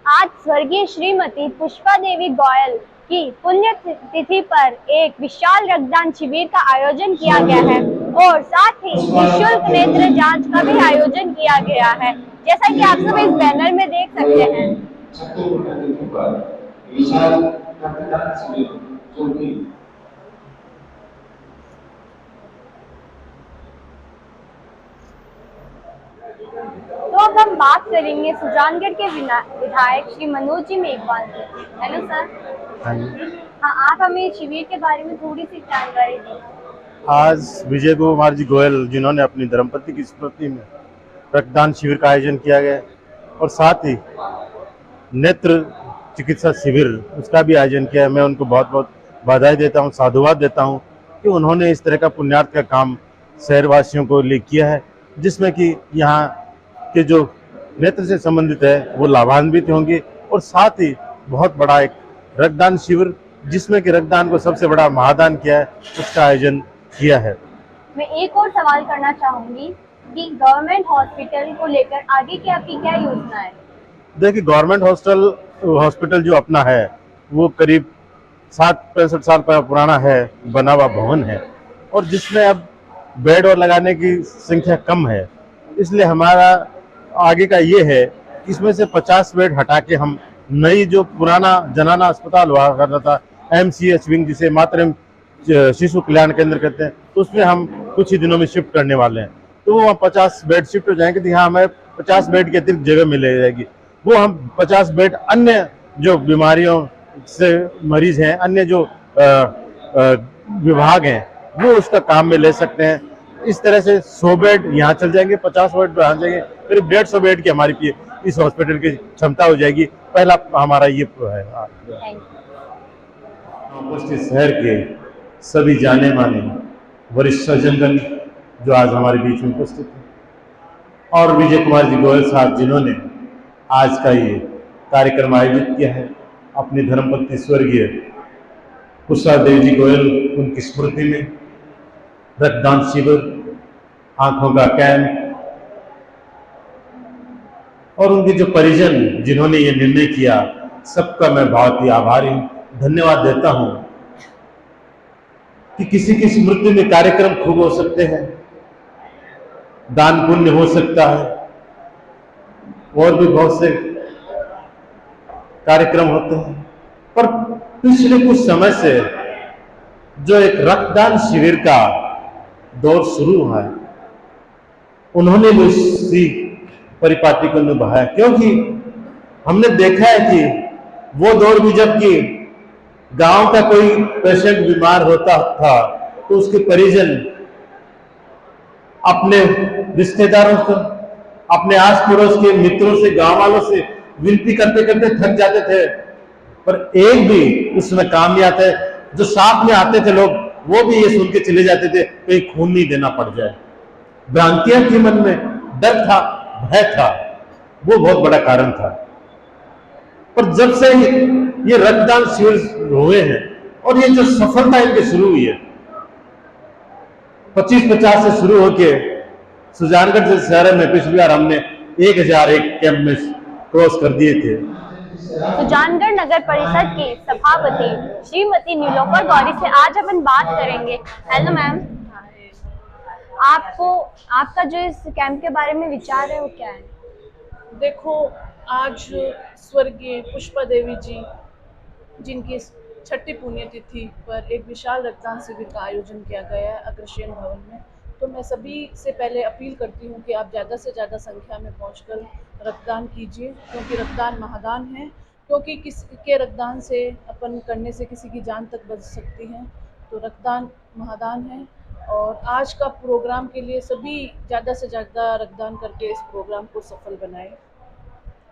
आज स्वर्गीय श्रीमती पुष्पा देवी गोयल की पुण्य तिथि पर एक विशाल रक्तदान शिविर का आयोजन किया गया है और साथ ही निःशुल्क नेत्र जांच का भी आयोजन किया गया है। जैसा कि आप सब इस बैनर में देख सकते हैं। तो अब हम बात करेंगे सुजानगढ़ के विधायक श्री मनोज जी मेघवाल से। Hello sir. हाँ जी। हाँ, आप हमें शिविर के बारे में थोड़ी सी जानकारी दें। आज विजय कुमार जी गोयल जिन्होंने अपनी धर्मपत्नी की स्मृति में रक्तदान शिविर का आयोजन किया गया और साथ ही नेत्र चिकित्सा शिविर उसका भी आयोजन किया है। मैं उनको बहुत बहुत बधाई देता हूँ, साधुवाद देता हूँ कि उन्होंने इस तरह का पुण्यार्थ का काम शहरवासियों को लिए किया है, जिसमें कि यहाँ के जो नेत्र से संबंधित है वो लाभान्वित होंगे और साथ ही बहुत बड़ा एक रक्तदान शिविर जिसमें कि रक्तदान को सबसे बड़ा महादान किया है उसका आयोजन किया है। मैं एक और सवाल करना चाहूंगी कि गवर्नमेंट हॉस्पिटल को लेकर आगे की आपकी क्या योजना है? देखिए, गवर्नमेंट हॉस्पिटल जो अपना है वो करीब 65 साल पुराना है, बना हुआ भवन है और जिसमें अब बेड और लगाने की संख्या कम है। इसलिए हमारा आगे का ये है कि इसमें से 50 बेड हटा के हम नई जो पुराना जनाना अस्पताल हुआ करता था, MCH विंग जिसे मातृ एवं शिशु कल्याण केंद्र कहते हैं, तो उसमें हम कुछ ही दिनों में शिफ्ट करने वाले हैं। तो वो 50 बेड शिफ्ट हो जाएंगे तो यहाँ हमें 50 बेड की अतिरिक्त जगह मिल जाएगी। वो हम 50 बेड अन्य जो बीमारियों से मरीज हैं, अन्य जो विभाग हैं, वो उसका काम में ले सकते हैं। इस तरह से 100 बेड यहाँ चल जाएंगे, 50 बेड यहाँ जाएंगे, करीब 150 बेड की हमारी इस हॉस्पिटल की क्षमता हो जाएगी। पहला हमारा ये है। उपस्थित शहर के सभी जाने माने वरिष्ठ सज्जनगण जो आज हमारे बीच में उपस्थित हैं और विजय कुमार जी गोयल साहब जिन्होंने आज का ये कार्यक्रम आयोजित किया है अपनी धर्मपत्नी स्वर्गीय पुष्पा देवी जी गोयल उनकी स्मृति में रक्तदान शिविर, आंखों का कैंप और उनके जो परिजन जिन्होंने ये निर्णय किया, सबका मैं बहुत ही आभारी हूं, धन्यवाद देता हूं कि किसी की स्मृति में कार्यक्रम खूब हो सकते हैं, दान पुण्य हो सकता है और भी बहुत से कार्यक्रम होते हैं, पर पिछले कुछ समय से जो एक रक्तदान शिविर का दौर शुरू हुआ है, उन्होंने भी इसी परिपाटी को निभाया, क्योंकि हमने देखा है कि वो दौर भी जबकि गांव का कोई पेशेंट बीमार होता था तो उसके परिजन अपने रिश्तेदारों से, अपने आस पड़ोस के मित्रों से, गांव वालों से विनती करते करते थक जाते थे, पर एक भी उसमें काम नहीं आते। जो साथ में आते थे लोग वो भी ये सुन के चले जाते थे कहीं खून नहीं देना पड़ जाए। भ्रांतियां थी मन में, डर था, भय था, वो बहुत बड़ा कारण था। पर जब से ये रक्तदान शिविर हुए हैं और ये जो सफलता इनकी शुरू हुई है, 25-50 से शुरू होके सुजानगढ़ जैसे शहर में पिछली बार हमने 1001 कैंप में क्रॉस कर दिए थे। सुजानगढ़ नगर परिषद के सभापति श्रीमती नीलोफर गौरी से आज अपन बात करेंगे। हेलो मैम, आपको आपका जो इस कैंप के बारे में विचार है वो क्या है? देखो, आज स्वर्गीय पुष्पा देवी जी जिनकी 6ठी पुण्यतिथि पर एक विशाल रक्तदान शिविर का आयोजन किया गया है अग्रसेन भवन में। तो मैं सभी से पहले अपील करती हूँ कि आप ज़्यादा से ज़्यादा संख्या में पहुँचकर रक्तदान कीजिए, क्योंकि रक्तदान महादान है। क्योंकि किसी के रक्तदान से अपन करने से किसी की जान तक बच सकती है, तो रक्तदान महादान है। और आज का प्रोग्राम के लिए सभी ज़्यादा से ज़्यादा रक्तदान करके इस प्रोग्राम को सफल बनाएं।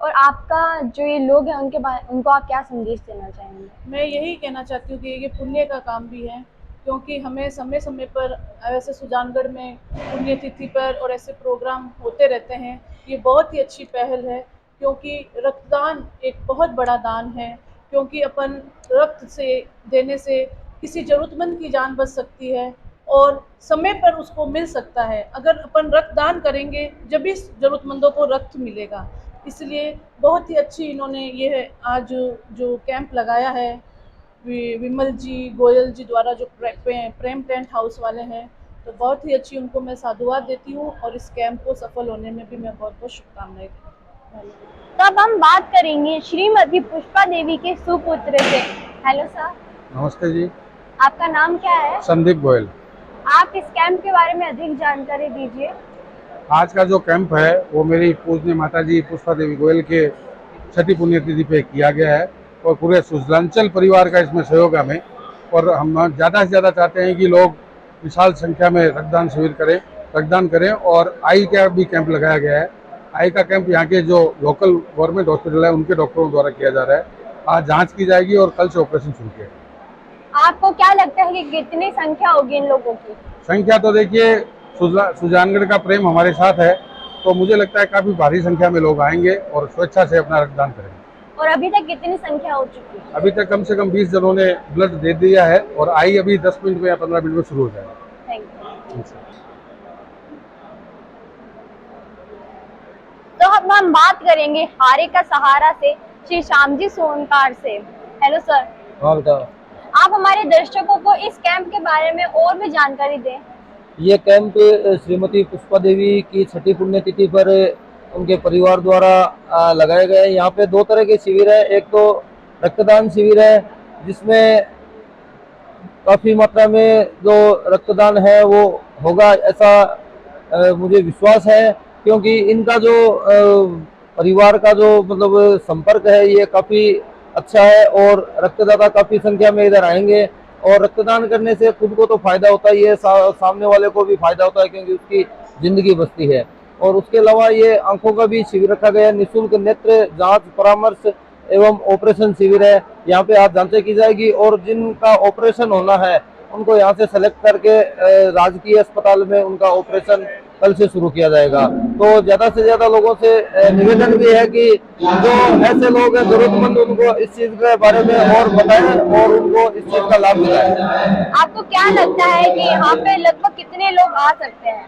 और आपका जो ये लोग हैं उनको आप क्या संदेश देना चाहेंगे? मैं यही कहना चाहती हूँ कि ये पुण्य का काम भी है, क्योंकि हमें समय समय पर ऐसे सुजानगढ़ में पुण्यतिथि पर और ऐसे प्रोग्राम होते रहते हैं। ये बहुत ही अच्छी पहल है, क्योंकि रक्तदान एक बहुत बड़ा दान है। क्योंकि अपन रक्त से देने से किसी ज़रूरतमंद की जान बच सकती है और समय पर उसको मिल सकता है। अगर अपन रक्तदान करेंगे जब भी ज़रूरतमंदों को रक्त मिलेगा। इसलिए बहुत ही अच्छी इन्होंने ये आज जो कैंप लगाया है विमल जी गोयल जी द्वारा, जो प्रेम टेंट हाउस वाले हैं, तो बहुत ही अच्छी उनको मैं साधुवाद देती हूँ और इस कैंप को सफल होने में भी मैं बहुत बहुत शुभकामनाएं देती हूँ। तो अब हम बात करेंगे श्रीमती पुष्पा देवी के सुपुत्र से। Hello sir. नमस्ते जी। आपका नाम क्या है? संदीप गोयल। आप इस कैंप के बारे में अधिक जानकारी दीजिए। आज का जो कैंप है वो मेरी पूजनीय माता जी पुष्पा देवी गोयल के छठी पुण्यतिथि पे किया गया है और पूरे सुजलांचल परिवार का इसमें सहयोग है हमें, और हम ज़्यादा से ज़्यादा चाहते हैं कि लोग विशाल संख्या में रक्तदान शिविर करें, रक्तदान करें। और आई का भी कैंप लगाया गया है। आई का कैंप यहाँ के जो लोकल गवर्नमेंट हॉस्पिटल है उनके डॉक्टरों द्वारा किया जा रहा है। आज जाँच की जाएगी और कल से ऑपरेशन शुरू किया। आपको क्या लगता है कि कितनी संख्या होगी इन लोगों की? संख्या तो देखिए, सुजानगढ़ का प्रेम हमारे साथ है, तो मुझे लगता है काफी भारी संख्या में लोग आएंगे और स्वेच्छा से अपना रक्तदान करेंगे। और अभी तक कितनी संख्या हो चुकी है? अभी तक कम से कम 20 जनों ने ब्लड दे दिया है और आई अभी 10 मिनट में या 15 मिनट में शुरू हो जाएगा। Thank you. तो अब हम बात करेंगे हारे का सहारा से श्री श्यामजी सोनकार से। Hello sir. हाँ बताओ। आप हमारे दर्शकों को इस कैंप के बारे में और भी जानकारी दें। ये कैंप श्रीमती पुष्पा देवी की छठी पुण्यतिथि पर उनके परिवार द्वारा लगाए गए। यहाँ पे दो तरह के शिविर है। एक तो रक्तदान शिविर है जिसमें काफी मात्रा में जो रक्तदान है वो होगा, ऐसा मुझे विश्वास है, क्योंकि इनका जो परिवार का जो मतलब संपर्क है ये काफी अच्छा है और रक्तदाता काफी संख्या में इधर आएंगे। और रक्तदान करने से खुद को तो फायदा होता ही है, सामने वाले को भी फायदा होता है, क्योंकि उसकी जिंदगी बचती है। और उसके अलावा ये आंखों का भी शिविर रखा गया है। निःशुल्क नेत्र जांच परामर्श एवं ऑपरेशन शिविर है। यहाँ पे आज जांचें की जाएगी और जिनका ऑपरेशन होना है उनको यहाँ से सेलेक्ट करके राजकीय अस्पताल में उनका ऑपरेशन कल से शुरू किया जाएगा। तो ज्यादा से ज्यादा लोगों से निवेदन भी है कि जो ऐसे लोग हैं जरूरतमंद, उनको इस चीज के बारे में और बताएं और उनको इस चीज का लाभ दिलाएं। आपको क्या लगता है कि यहाँ पे लगभग कितने लोग आ सकते हैं?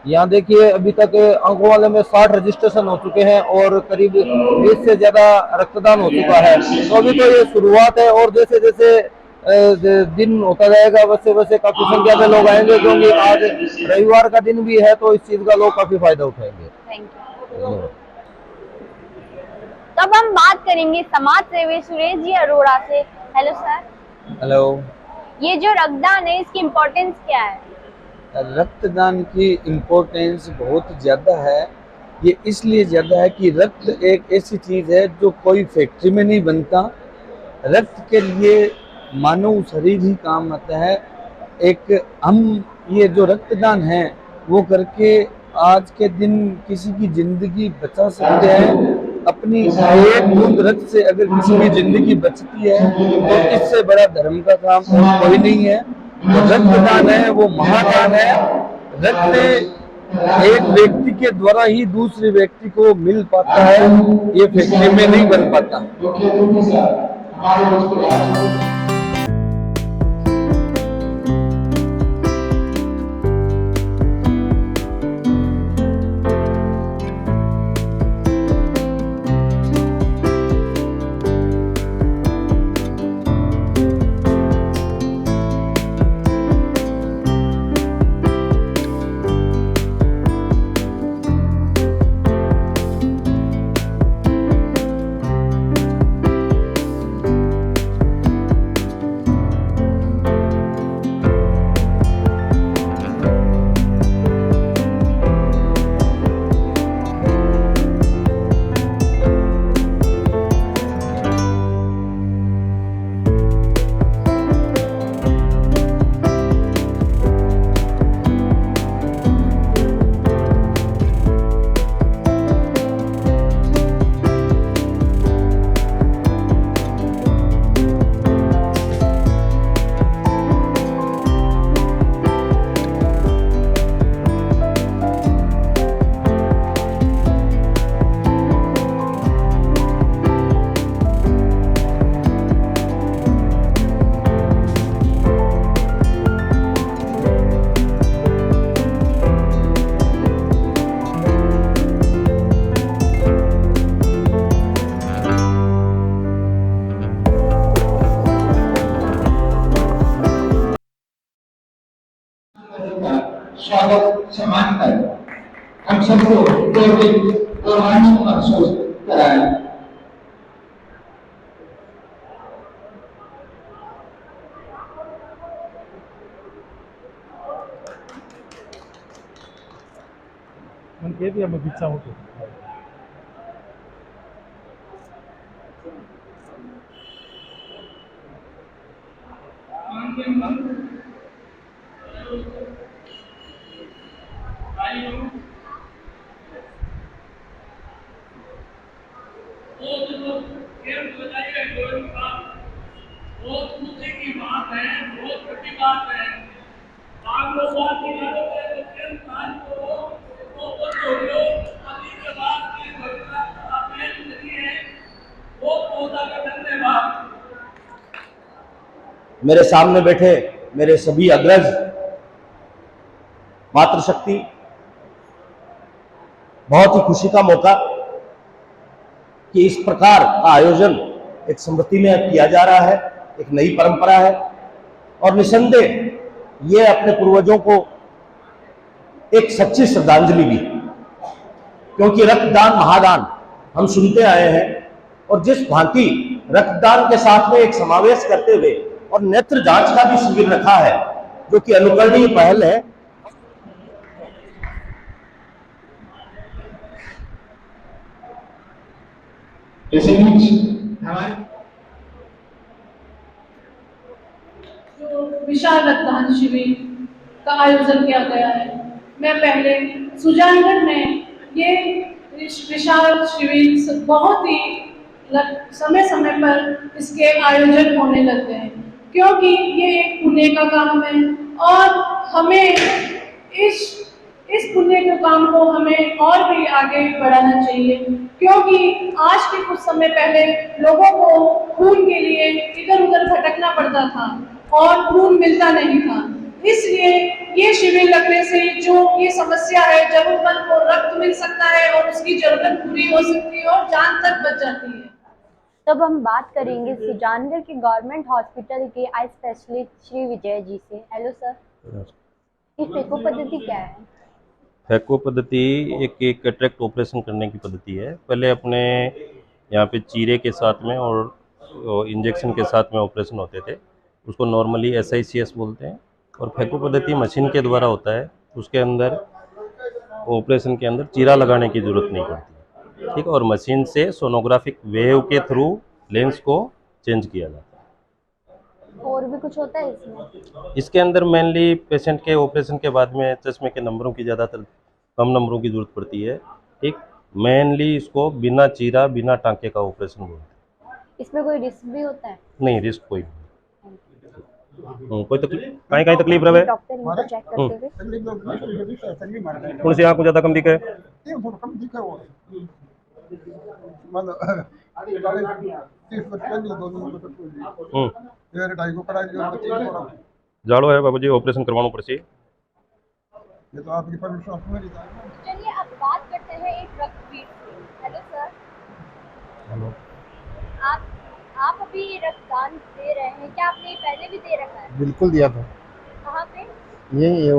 यहाँ देखिए, अभी तक आंखों वाले में 60 रजिस्ट्रेशन हो चुके हैं और करीब 20 से ज्यादा रक्तदान हो चुका है। तो अभी तो ये शुरुआत है और जैसे जैसे दिन होता जाएगा वैसे वैसे काफी संख्या में लोग आएंगे, क्योंकि आज रविवार का दिन भी है, तो इस चीज का लोग काफी फायदा उठाएंगे। Thank you. तब हम बात करेंगे समाज सेवी सुरेश जी अरोड़ा से। Hello sir. हेलो। ये जो रक्तदान है इसकी इम्पोर्टेंस क्या है? रक्तदान की इम्पोर्टेंस बहुत ज़्यादा है। ये इसलिए ज़्यादा है कि रक्त एक ऐसी चीज़ है जो कोई फैक्ट्री में नहीं बनता। रक्त के लिए मानव शरीर ही काम आता है। एक हम ये जो रक्तदान है वो करके आज के दिन किसी की जिंदगी बचा सकते हैं। अपनी एक बूंद रक्त से अगर किसी की जिंदगी बचती है तो इससे बड़ा धर्म का काम और कोई नहीं है। तो रक्तदान है वो महादान है। रक्त एक व्यक्ति के द्वारा ही दूसरे व्यक्ति को मिल पाता है, ये फैक्ट्री में नहीं बन पाता। सबको गौरवित और आनंद महसूस कराया। बहुत खुशी की बात है, बहुत बड़ी बात है। आप लोग बात निकालो तो केंद्र को अभी के बाद की घटना अपेल नहीं है। बहुत बहुत धन्यवाद। मेरे सामने बैठे मेरे सभी अग्रज, मातृशक्ति, बहुत ही खुशी का मौका कि इस प्रकार का आयोजन एक स्मृति में किया जा रहा है, एक नई परंपरा है और निसंदेह ये अपने पूर्वजों को एक सच्ची श्रद्धांजलि भी है, क्योंकि रक्तदान महादान हम सुनते आए हैं और जिस भांति रक्तदान के साथ में एक समावेश करते हुए और नेत्र जांच का भी शिविर रखा है, जो कि अनुकरणीय पहल है। जो विशाल रक्तदान शिविर का आयोजन किया गया है, मैं पहले सुजानगढ़ में ये विशाल शिविर बहुत ही समय समय पर इसके आयोजन होने लगते हैं, क्योंकि ये एक पुण्य का काम है और हमें इस पुण्य के काम को हमें और भी आगे बढ़ाना चाहिए, क्योंकि आज के कुछ समय पहले लोगों को खून के लिए इधर उधर भटकना पड़ता था और खून मिलता नहीं था। इसलिए ये शिविर लगने से जो ये समस्या है, जरूरतमंद को रक्त मिल सकता है और उसकी जरूरत पूरी हो सकती है और जान तक बच जाती है। तब हम बात करेंगे सुजानगढ़ के गवर्नमेंट हॉस्पिटल के आई स्पेशलिस्ट श्री विजय जी से। हेलो सर, ये फेको पद्धति क्या है? फेको पद्धति एक कैटरेक्ट ऑपरेशन करने की पद्धति है। पहले अपने यहाँ पे चीरे के साथ में और इंजेक्शन के साथ में ऑपरेशन होते थे, उसको नॉर्मली SICS बोलते हैं। और फेको पद्धति मशीन के द्वारा होता है, उसके अंदर ऑपरेशन के अंदर चीरा लगाने की ज़रूरत नहीं पड़ती, ठीक है। और मशीन से सोनोग्राफिक वेव के थ्रू लेंस को चेंज किया जाता है। और भी कुछ होता है इसमें? इसके अंदर मेनली पेशेंट के ऑपरेशन के बाद में चश्मे के नंबरों की ज़्यादातर कम नंबरों की ज़रूरत पड़ती है, ठीक। मेनली इसको बिना चीरा बिना टांके का ऑपरेशन बोलते हैं। इसमें कोई रिस्क भी होता है? नहीं, रिस्क कोई नहीं। कोई तकलीफ कहीं तकलीफ रहे डॉक्टर इनको चेक करते हुए थोड़ी सी आँख को ज़्यादा कम दिखे, जाड़ो है बाबू जी, ऑपरेशन करवाना पड़े। ये तो आपकी परमिशन मेरी। चलिए अब बात करते हैं एक रक्तवीर से। Hello sir. हेलो। आप अभी रक्तदान दे रहे हैं, क्या आपने पहले भी दे रखा है? बिल्कुल दिया था। कहाँ पे? ये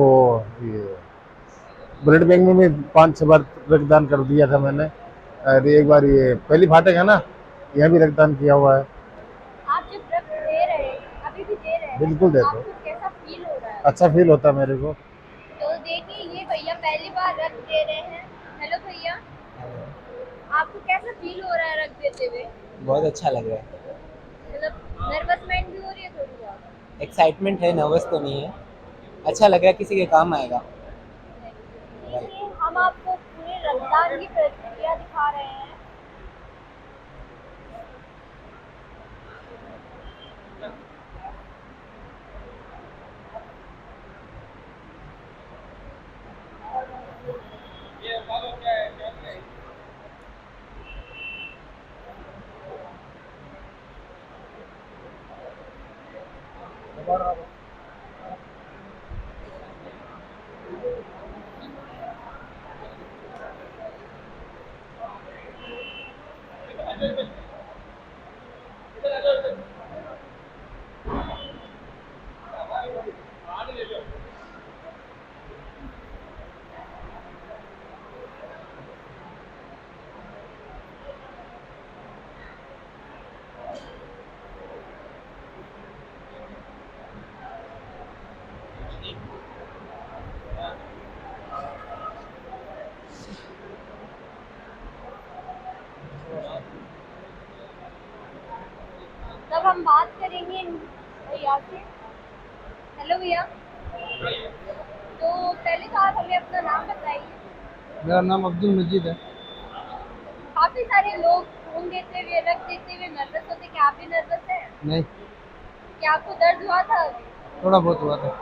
ब्लड बैंक में भी 5-6 बार रक्तदान कर दिया था मैंने। और एक बार ये पहली फाटक है ना, यहाँ भी रक्तदान किया हुआ है। आप जब रक्त दे रहे हैं, अभी भी दे रहे हैं? बिल्कुल देते हैं। आपको कैसा फील हो रहा है? अच्छा फील होता है मेरे को। तो देखिए, ये भैया पहली बार रक्त दे रहे हैं। हेलो भैया, आपको कैसा फील हो रहा है रक्त देते हुए? बहुत अच्छा लग रहा है। मतलब नर्वसमेंट भी हो रही है थोड़ी बहुत? एक्साइटमेंट है, नर्वस तो नहीं है। अच्छा लग रहा है, किसी के काम आएगा। हम आपको पूरे रक्तदान की प्रक्रिया दिखा रहे हैं। हम बात करेंगे भैया से। हेलो भैया, तो पहले तो आप हमें अपना नाम बताइए। मेरा नाम अब्दुल मजीद है। काफी सारे लोग खून देते हुए, रक्त देते हुए नर्वस होते, क्या आप भी नर्वस हैं? नहीं, क्या आपको दर्द हुआ था? थोड़ा बहुत हुआ था।